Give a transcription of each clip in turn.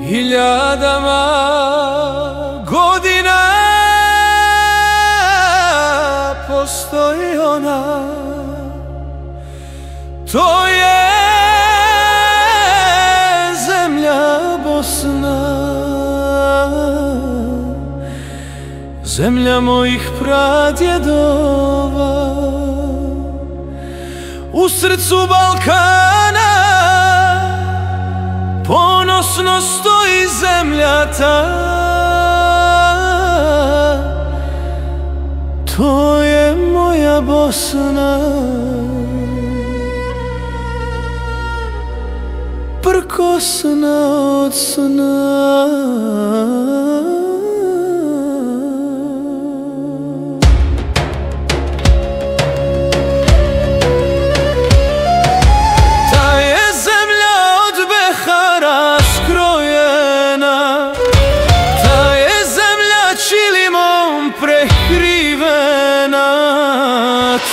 hiljadama godina postoji ona. To je zemlja Bosna, zemlja mojih pradjedova. U srcu Balkana ponosno stoji zemlja ta. To je moja Bosna, prkosna od sna.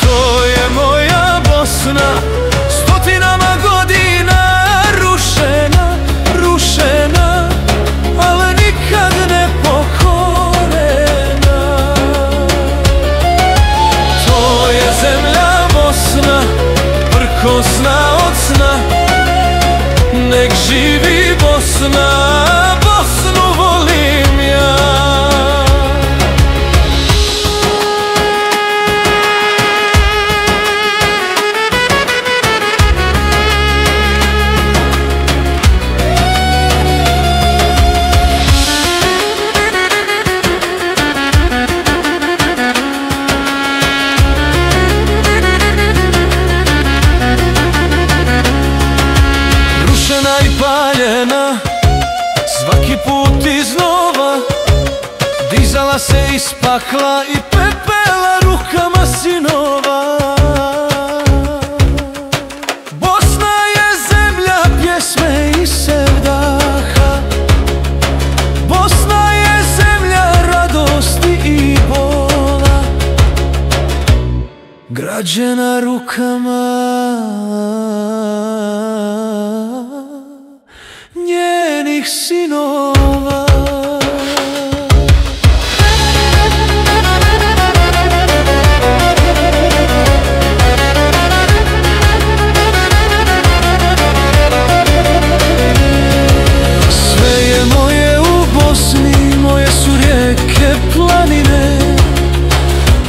To je moja Bosna, stotinama godina rušena, rušena, ali nikad ne pokorena. To je zemlja Bosna, prkosna od sna. Nek živi Bosna, Bosnu volim ja. I paljena, svaki put iznova, dizala se iz pakla i pepela rukama sinova. Bosna je zemlja pjesme i sevdaha, Bosna je zemlja radosti i bola, građena rukama njenih sinova. Sve je moje u Bosni, moje su rijeke, planine,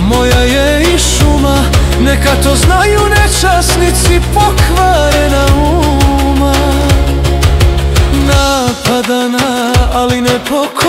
moja je i šuma, neka to znaju nečasnici pokvarena uma. Napadana, ali ne pokorena,